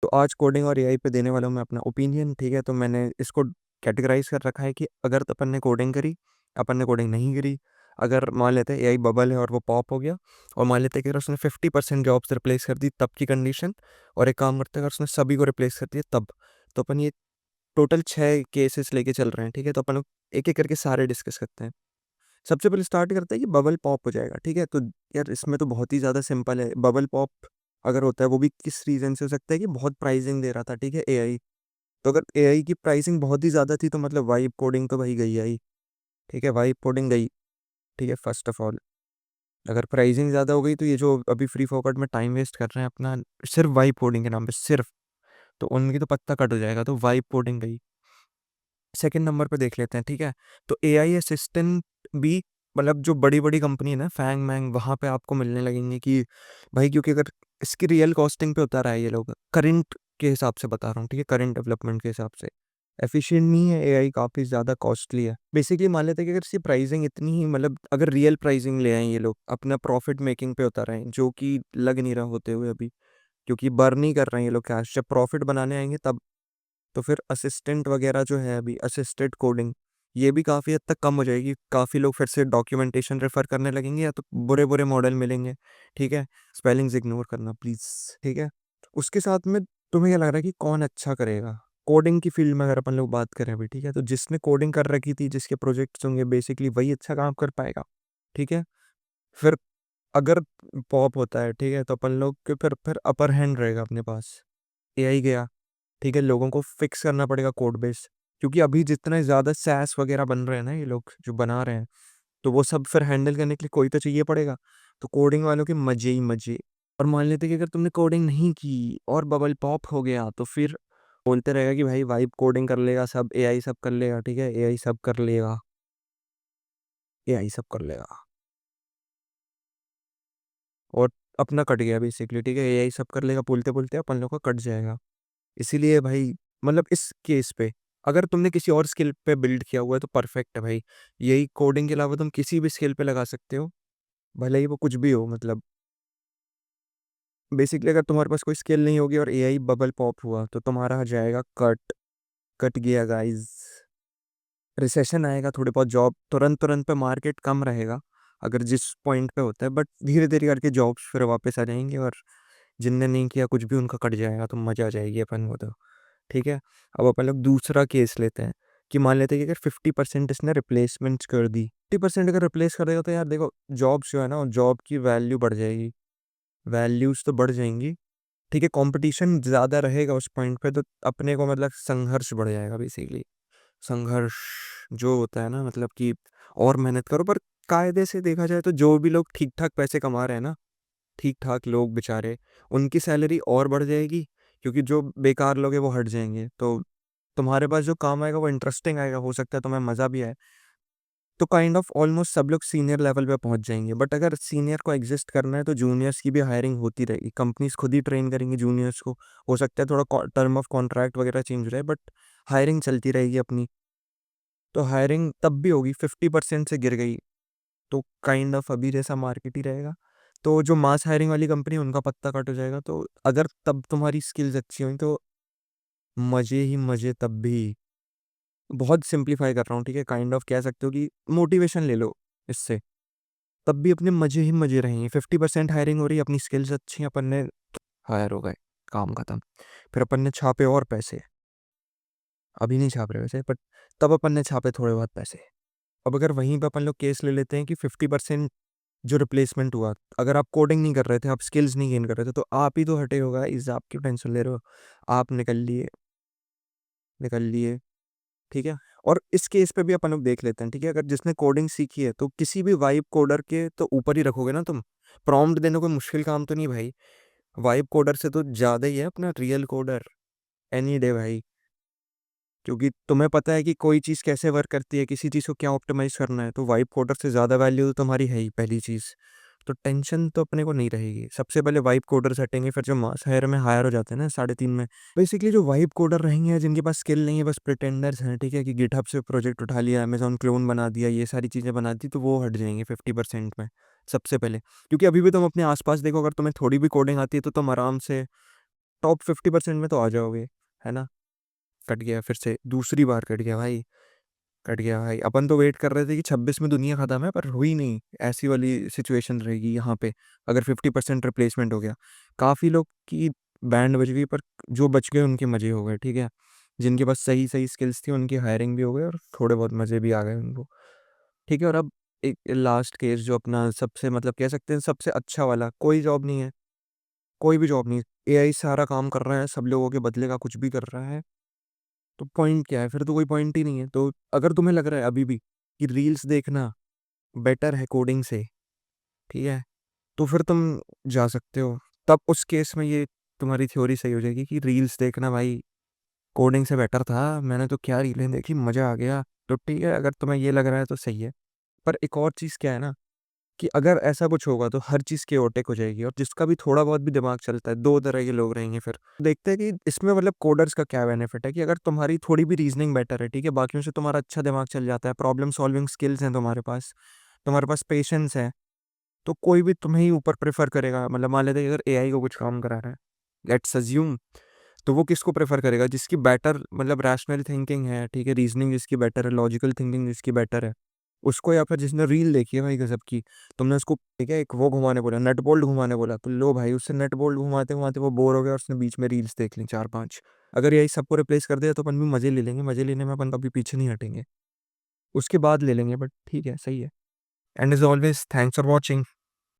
तो आज कोडिंग और एआई पे देने वाला हूँ मैं अपना ओपिनियन। ठीक है, तो मैंने इसको कैटेगराइज कर रखा है कि अगर तो अपन ने कोडिंग करी, अपन ने कोडिंग नहीं करी। अगर मान लेते हैं एआई बबल है और वो पॉप हो गया, और मान लेते हैं कि अगर उसने 50% जॉब्स रिप्लेस कर दी तब की कंडीशन, और एक काम करते हैं अगर उसने सभी को रिप्लेस कर दिया तब। तो अपन ये टोटल 6 केसेस लेके चल रहे हैं। ठीक है, तो अपन लोग एक एक करके सारे डिस्कस करते हैं। सबसे पहले स्टार्ट करते हैं कि बबल पॉप हो जाएगा। ठीक है, तो यार इसमें तो बहुत ही ज़्यादा सिंपल है। बबल पॉप अगर होता है वो भी किस रीज़न से हो सकता है कि बहुत प्राइसिंग दे रहा था। ठीक है, एआई। तो अगर एआई की प्राइसिंग बहुत ही ज़्यादा थी तो मतलब वाइब कोडिंग तो भाई गई आई। ठीक है, वाइब कोडिंग गई। ठीक है, फर्स्ट ऑफ ऑल अगर प्राइसिंग ज़्यादा हो गई तो ये जो अभी फ्री फोकट में टाइम वेस्ट कर रहे हैं अपना सिर्फ वाइब कोडिंग के नाम पे सिर्फ, तो उनकी तो पत्ता कट हो जाएगा। तो वाइब कोडिंग गई। सेकंड नंबर पे देख लेते हैं। ठीक है, तो एआई असिस्टेंट भी मतलब जो बड़ी बड़ी कंपनी है ना, फैंग मैंग, वहाँ पे आपको मिलने लगेंगे कि भाई, क्योंकि अगर इसकी रियल कॉस्टिंग पे उतारा है ये लोग करंट के हिसाब से बता रहा हूँ। ठीक है, करंट डेवलपमेंट के हिसाब से एफिशिएंट नहीं है एआई, काफ़ी ज़्यादा कॉस्टली है। बेसिकली मान लेते हैं कि अगर इसकी प्राइसिंग इतनी ही, मतलब अगर रियल प्राइसिंग ले आए ये लोग अपना प्रॉफिट मेकिंग पे उतारा है, जो कि लग नहीं रहा होते हुए अभी, क्योंकि बर्न नहीं कर रहे हैं ये लोग कैश। जब प्रॉफिट बनाने आएंगे तब तो फिर असिस्टेंट वगैरह जो है अभी असिस्टेड कोडिंग, ये भी काफ़ी हद तक कम हो जाएगी। काफ़ी लोग फिर से डॉक्यूमेंटेशन रेफर करने लगेंगे या तो बुरे बुरे मॉडल मिलेंगे। ठीक है, स्पेलिंग्स इग्नोर करना प्लीज़। ठीक है, उसके साथ में तुम्हें क्या लग रहा है कि कौन अच्छा करेगा कोडिंग की फील्ड में? अगर अपन लोग बात करें अभी, ठीक है, तो जिसने कोडिंग कर रखी थी, जिसके प्रोजेक्ट्स होंगे, बेसिकली वही अच्छा काम कर पाएगा। ठीक है, फिर अगर पॉप होता है, ठीक है, तो अपन लोग के फिर अपर हैंड रहेगा अपने पास। एआई गया, ठीक है, लोगों को फिक्स करना पड़ेगा कोड बेस, क्योंकि अभी जितने ज़्यादा सैस वगैरह बन रहे हैं ना ये लोग जो बना रहे हैं, तो वो सब फिर हैंडल करने के लिए कोई तो चाहिए पड़ेगा। तो कोडिंग वालों के मजे ही मजे। और मान लेते कि अगर तुमने कोडिंग नहीं की और बबल पॉप हो गया तो फिर बोलते रहेगा कि भाई वाइब कोडिंग कर लेगा, सब एआई सब कर लेगा। ठीक है, एआई सब कर लेगा, एआई सब कर लेगा, और अपना कट गया बेसिकली। ठीक है, एआई सब कर लेगा बोलते बोलते अपन लोग का कट जाएगा। इसीलिए भाई, मतलब इस केस पे अगर तुमने किसी और स्किल पे बिल्ड किया हुआ है तो परफेक्ट है भाई। यही कोडिंग के अलावा तुम किसी भी स्किल पे लगा सकते हो, भले ही वो कुछ भी हो। मतलब बेसिकली अगर तुम्हारे पास कोई स्किल नहीं होगी और एआई बबल पॉप हुआ तो तुम्हारा जाएगा कट। कट गया गाइस। रिसेशन आएगा, थोड़े बहुत जॉब तुरंत तुरंत पे मार्केट कम रहेगा अगर जिस पॉइंट पे होता है, बट धीरे धीरे करके जॉब्स फिर वापस आ जाएंगे, और जिनने नहीं किया कुछ भी उनका कट जाएगा, तो मजा आ जाएगी अपन को तो। ठीक है, अब अपन लोग दूसरा केस लेते हैं कि मान लेते हैं कि अगर 50% इसने रिप्लेसमेंट्स कर दी, 50% अगर रिप्लेस कर देगा तो यार देखो, जॉब्स जो है ना, जॉब की वैल्यू बढ़ जाएगी, वैल्यूज तो बढ़ जाएंगी। ठीक है, कंपटीशन ज़्यादा रहेगा उस पॉइंट पे, तो अपने को मतलब संघर्ष बढ़ जाएगा बेसिकली। संघर्ष जो होता है ना, मतलब कि और मेहनत करो, पर कायदे से देखा जाए तो जो भी लोग ठीक ठाक पैसे कमा रहे हैं ना, ठीक ठाक लोग बेचारे, उनकी सैलरी और बढ़ जाएगी, क्योंकि जो बेकार लोग हैं वो हट जाएंगे। तो तुम्हारे पास जो काम आएगा वो इंटरेस्टिंग आएगा, हो सकता है तुम्हें मज़ा भी आए। तो काइंड ऑफ ऑलमोस्ट सब लोग सीनियर लेवल पे पहुंच जाएंगे। बट अगर सीनियर को एग्जिस्ट करना है तो जूनियर्स की भी हायरिंग होती रहेगी, कंपनीज खुद ही ट्रेन करेंगे जूनियर्स को। हो सकता है थोड़ा टर्म ऑफ कॉन्ट्रैक्ट वगैरह चेंज हो जाए, बट हायरिंग चलती रहेगी अपनी। तो हायरिंग तब भी होगी, 50% से गिर गई तो काइंड ऑफ अभी जैसा मार्केट ही रहेगा। तो जो मास हायरिंग वाली कंपनी है उनका पत्ता कट हो जाएगा। तो अगर तब तुम्हारी स्किल्स अच्छी हुई तो मज़े ही मज़े तब भी। बहुत सिंप्लीफाई कर रहा हूँ, ठीक है, काइंड ऑफ कह सकते हो कि मोटिवेशन ले लो इससे, तब भी अपने मज़े ही मज़े रहेंगे। 50% हायरिंग हो रही है, अपनी स्किल्स अच्छी हैं, अपन ने हायर हो गए, काम खत्म। फिर अपन ने छापे और पैसे, अभी नहीं छाप रहे वैसे, बट तब अपन ने छापे थोड़े बहुत पैसे। अब अगर वहीं पे अपन लोग केस ले लेते हैं कि 50% जो रिप्लेसमेंट हुआ, अगर आप कोडिंग नहीं कर रहे थे, आप स्किल्स नहीं गेन कर रहे थे, तो आप ही तो हटे होगा, इस आप क्यों टेंशन ले रहे हो? आप निकल लिए, निकल लिए। ठीक है, और इस केस पे भी अपन लोग देख लेते हैं। ठीक है, अगर जिसने कोडिंग सीखी है तो किसी भी वाइब कोडर के तो ऊपर ही रखोगे ना तुम। प्रॉम्प्ट देना कोई मुश्किल काम तो नहीं भाई, वाइब कोडर से तो ज़्यादा ही है अपना रियल कोडर, एनी डे भाई। क्योंकि तुम्हें पता है कि कोई चीज़ कैसे वर्क करती है, किसी चीज़ को क्या ऑप्टिमाइज करना है, तो वाइब कोडर से ज़्यादा वैल्यू तो तुम्हारी है ही पहली चीज़। तो टेंशन तो अपने को नहीं रहेगी। सबसे पहले वाइब कोडर्स हटेंगे, फिर जो मास हायर में हायर हो जाते हैं ना 3.5 में, बेसिकली जो वाइब कोडर रहेंगे जिनके पास स्किल नहीं है, बस प्रिटेंडर्स हैं, ठीक है, कि गिटहब से प्रोजेक्ट उठा लिया, अमेजॉन क्लोन बना दिया, ये सारी चीज़ें बना दी, तो वो हट जाएंगे 50% में सबसे पहले। क्योंकि अभी भी तुम अपने आसपास देखो, अगर तुम्हें थोड़ी भी कोडिंग आती है तो तुम आराम से टॉप 50% में तो आ जाओगे, है ना। कट गया, फिर से दूसरी बार कट गया भाई। कट गया भाई। अपन तो वेट कर रहे थे कि 26 में दुनिया खत्म है, पर हुई नहीं। ऐसी वाली सिचुएशन रहेगी यहाँ पे अगर 50% रिप्लेसमेंट हो गया। काफ़ी लोग की बैंड बज गई, पर जो बच गए उनके मज़े हो गए, ठीक है। जिनके पास सही सही स्किल्स थी उनकी हायरिंग भी हो गई और थोड़े बहुत मज़े भी आ गए उनको, ठीक है। और अब एक लास्ट केस जो अपना सबसे मतलब कह सकते हैं सबसे अच्छा वाला, कोई जॉब नहीं है, कोई भी जॉब नहीं, एआई सारा काम कर रहा है, सब लोगों के बदले का कुछ भी कर रहा है। तो पॉइंट क्या है? फिर तो कोई पॉइंट ही नहीं है। तो अगर तुम्हें लग रहा है अभी भी कि रील्स देखना बेटर है कोडिंग से, ठीक है, तो फिर तुम जा सकते हो। तब उस केस में ये तुम्हारी थ्योरी सही हो जाएगी कि रील्स देखना भाई कोडिंग से बेटर था, मैंने तो क्या रीलें देखी, मज़ा आ गया। तो ठीक है, अगर तुम्हें ये लग रहा है तो सही है। पर एक और चीज़ क्या है ना, कि अगर ऐसा कुछ होगा तो हर चीज़ केओटिक हो जाएगी, और जिसका भी थोड़ा बहुत भी दिमाग चलता है, दो तरह के लोग रहेंगे। फिर देखते हैं कि इसमें मतलब कोडर्स का क्या बेनिफिट है, कि अगर तुम्हारी थोड़ी भी रीजनिंग बेटर है, ठीक है, बाकियों से तुम्हारा अच्छा दिमाग चल जाता है, प्रॉब्लम सॉल्विंग स्किल्स हैं तुम्हारे पास पेशेंस है, तो कोई भी तुम्हें ही ऊपर प्रेफर करेगा। मतलब मान लेते हैं कि अगर एआई को कुछ काम करा रहा है, लेट्स अज्यूम, तो वो किसको प्रेफर करेगा? जिसकी बेटर मतलब रैशनल थिंकिंग है, ठीक है, रीजनिंग जिसकी बेटर है, लॉजिकल थिंकिंग जिसकी बेटर है, उसको। या फिर जिसने रील देखी है भाई गजब की, तुमने उसको ठीक है एक वो घुमाने बोला, नट बोल्ट घुमाने बोला, तो लो भाई उससे नट बोल्ट घुमाते घुमाते वो बोर हो गया और उसने बीच में रील्स देख ली 4-5। अगर यही सबको रिप्लेस कर दिया तो अपन भी मजे ले लेंगे, मजे लेने में अपन कभी पीछे नहीं हटेंगे, उसके बाद ले लेंगे। बट ठीक है, सही है। And is always thanks for watching.